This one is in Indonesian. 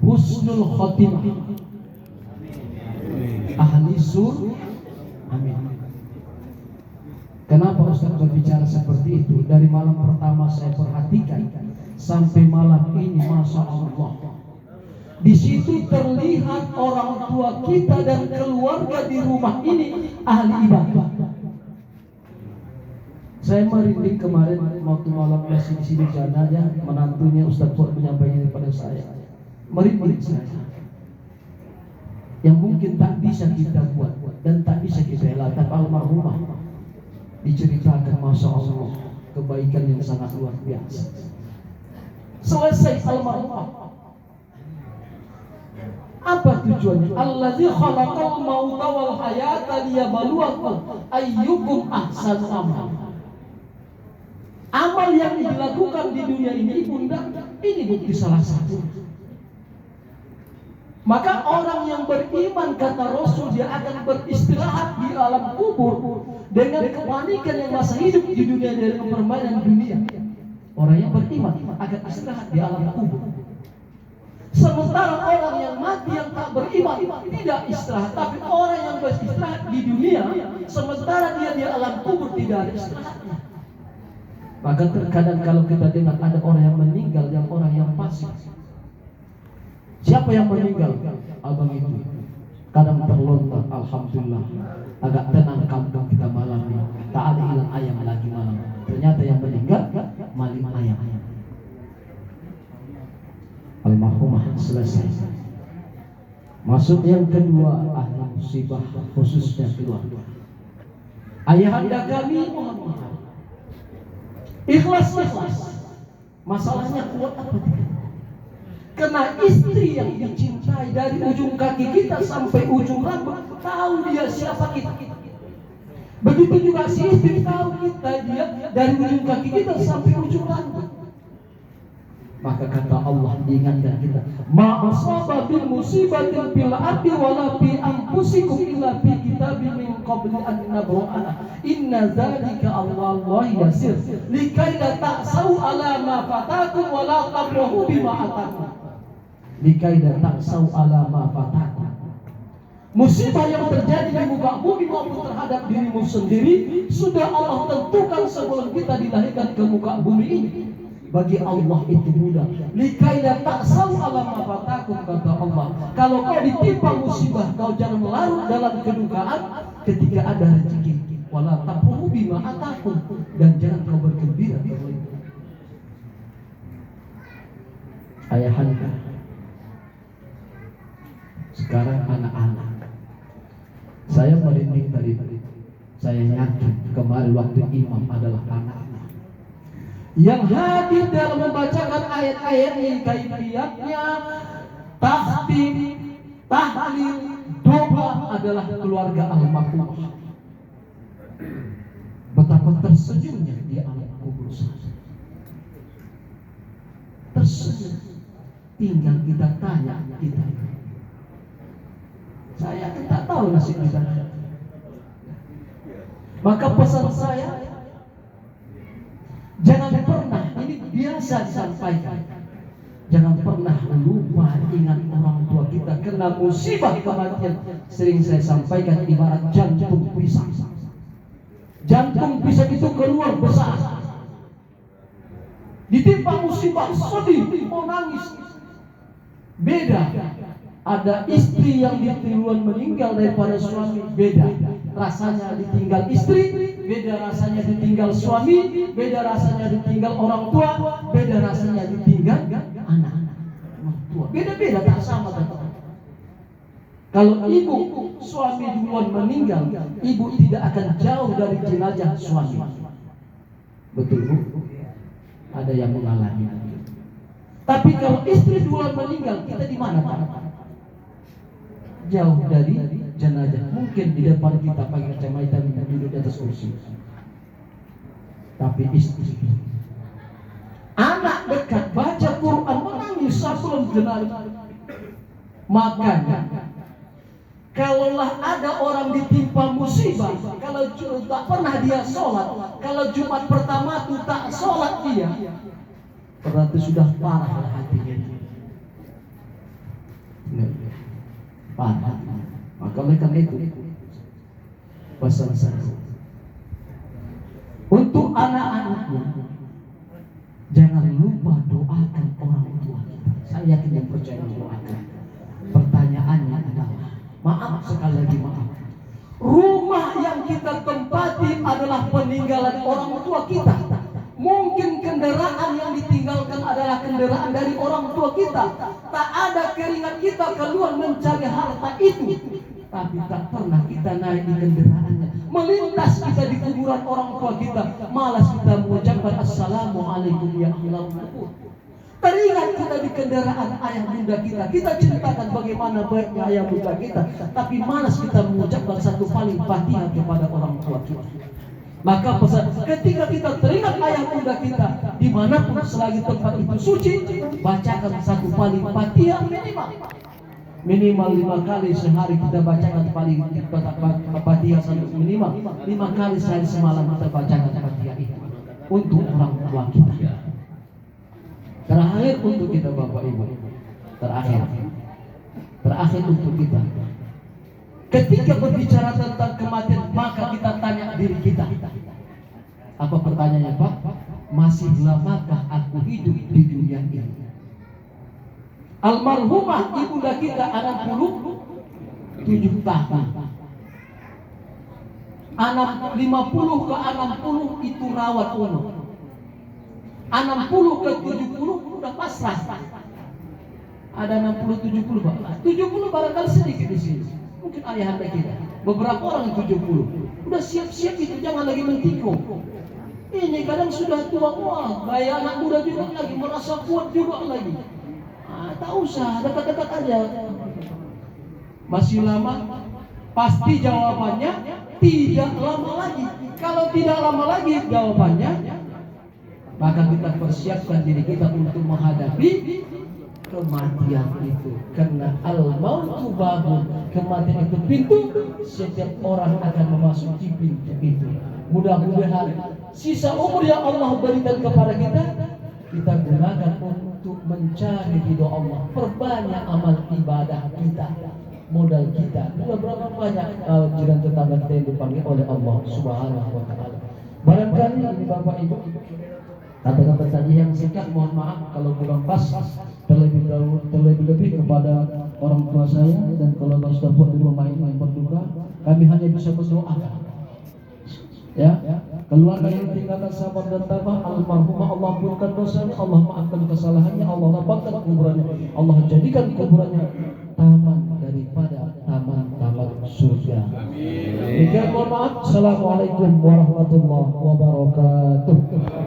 husnul khotimah, ahli surga. Amin. Kenapa Ustaz berbicara seperti itu? Dari malam pertama saya perhatikan sampai malam ini, Masya Allah, di situ terlihat orang tua kita dan keluarga di rumah ini ahli ibadah. Saya merinding kemarin waktu malam masih di sini jenazah, menantunya Ustaz Fuad menyampaikan kepada saya. Merinding saya. Yang mungkin tak bisa kita buat dan tak bisa kita elakkan. Almarhumah diceritakan, Masya Allah, kebaikan yang sangat luar biasa. Selesai almarhumah, apa tujuannya? Allazi khalaqal mauta wal hayata liyabluwakum ayyukum ahsanu amala. Amal yang dilakukan di dunia ini, Bunda, ini bukti salah satu. Maka orang yang beriman, kata Rasul, dia akan beristirahat di alam kubur dengan kepanikan yang masa hidup di dunia dari permainan dunia. Orang yang beriman akan istirahat di alam kubur. Sementara orang yang mati yang tak beriman tidak istirahat, tapi orang yang beristirahat di dunia, sementara dia di alam kubur tidak ada istirahatnya. Maka terkadang kalau kita dengar ada orang yang meninggal, yang orang yang pasif. Siapa yang meninggal? Abang itu. Kadang terlontar, alhamdulillah, agak tenang kampung kita malam ini. Tak ada hilang ayam lagi malam. Ternyata yang meninggal maling ayam. Almarhumah selesai. Masuk yang kedua, ahli musibah, khususnya keluarga. Ayahanda kami mohon maaf. Ikhlas. Masalahnya kuat apa tidak? Karena istri yang dicintai dari ujung kaki kita sampai ujung rambut, tahu dia siapa kita. Begitu juga si istri tahu kita, dia dari ujung kaki kita sampai ujung rambut. Maka kata Allah, diingatkan kita, ma asaba bil musibatin fil ardi wala fi anfusikum illa fi kitabin min qabli an nabra'aha inna dzalika 'ala Allahi yasir likai la ta'sau 'ala ma fatakum wa la tabrahu bima atakum likai la ta'sau 'ala ma fatakum. Musibah yang terjadi di muka bumi maupun terhadap dirimu sendiri sudah Allah tentukan sebelum kita dilahirkan ke muka bumi ini. Bagi Allah itu mudah. Likai la ta'sau 'ala ma fatakum, kata Allah. Kalau kau ditimpa musibah, kau jangan larut dalam kedukaan ketika ada rezeki. Wala tafrahu bima atakum, dan jangan kau bergembira. Ayahanda, sekarang anak-anak. Saya merinding tadi. Saya yakin kemarin waktu imam adalah anak yang hadir dalam membacakan ayat-ayat ini, kaifiatnya tahtim, tahlil, doa adalah keluarga almarhumah. Betapa tersenyumnya di alam kubur sana. Tersenyum. Tinggal kita tanya kita. Saya tidak tahu nasib kita. Maka pesan saya, jangan pernah, ini biasa disampaikan, jangan pernah lupa ingat orang tua kita. Karena musibah kematian, sering saya sampaikan, ibarat jantung pisang. Jantung pisang itu keluar besar, ditimpa musibah, sedih, mau nangis. Beda, ada istri yang duluan meninggal daripada suami, beda rasanya ditinggal istri, beda rasanya ditinggal suami, beda rasanya ditinggal orang tua, beda rasanya ditinggal anak-anak. Beda-beda, tak sama, teman. Kalau ibu suami duluan meninggal, ibu tidak akan jauh dari jenazah suami. Betul, Bu? Ada yang mengalami. Tapi kalau istri duluan meninggal, kita di mana, Pak? Jauh dari jenazah. Mungkin di depan kita pakai kacamata, kita duduk di atas kursi. Tapi istri, anak dekat baca Quran menangis sebelum jenazah. Makanya kalaulah ada orang ditimpa musibah, kalau tak pernah dia sholat, kalau Jumat pertama itu tak sholat dia, berarti sudah parah hatinya. parah. Maka oleh karena itu pesan saya untuk anak-anakmu, jangan lupa doakan orang tua kita. Saya yakin yang percaya doakan. Pertanyaannya adalah, maaf sekali lagi maaf, rumah yang kita tempati adalah peninggalan orang tua kita. Mungkin kendaraan yang ditinggalkan adalah kendaraan dari orang tua kita. Tak ada keringat kita keluar mencari harta itu, tapi tak pernah kita naik di kendaraannya. Melintas kita di kuburan orang tua kita, malas kita mengucapkan assalamualaikum ya ahlal kubur. Teringat kita di kendaraan ayah bunda kita, kita ceritakan bagaimana baiknya ayah bunda kita, tapi malas kita mengucapkan satu paling Fatihah kepada orang tua kita. Maka pesan, ketika kita teringat ayah bunda kita, dimanapun selagi tempat itu suci, bacakan satu paling Fatihah minimal 5 kali sehari. Kita bacakan paling Fatihah minimal 5 kali sehari, semalam kita bacakan Fatihah itu untuk orang tua kita. Terakhir untuk kita Bapak Ibu, terakhir untuk kita, ketika berbicara tentang kematian, maka kita tanya diri kita, apa pertanyaannya Pak? Masih lamakah aku hidup di dunia ini? Almarhumah ibunda kita 67 tahun, 50 ke 60 itu rawat inap, 60 ke 70 udah pasrah. Ada 60 70 Pak. 70 barangkali sedikit di sini. Mungkin ayah anda kita. Beberapa orang 70 udah siap-siap itu, jangan lagi mentikung. Ini kadang sudah tua, wah gaya anak muda juga lagi, merasa kuat juga lagi. Tak usah, dekat-dekat aja. Masih lama? Pasti jawabannya tidak lama lagi. Kalau tidak lama lagi jawabannya, maka kita persiapkan diri kita untuk menghadapi kematian itu. Karena al-mautu babun, kematian itu pintu, setiap orang akan memasuki pintu itu. Mudah-mudahan sisa umur yang Allah berikan kepada kita gunakan untuk mencari ridho Allah. Perbanyak amal ibadah kita, modal kita. Berapa banyak jiran tetangga kita yang dipanggil oleh Allah Subhanahu wa Ta'ala. Barangkali ini Bapak Ibu, kata-kata tadi yang singkat, mohon maaf kalau kurang pas. Terlebih kepada orang tua saya dan keluarga sudah buat di rumah ini yang berduka, kami hanya bisa berdoa. Ya, keluarga yang tinggalkan sabar dan tabah, almarhumah Allah ampunkan dosanya, Allah maafkan kesalahannya, Allah lapangkan kuburannya, Allah jadikan kuburannya taman daripada taman-taman surga. Demikian, mohon maaf. Assalamualaikum warahmatullahi wabarakatuh.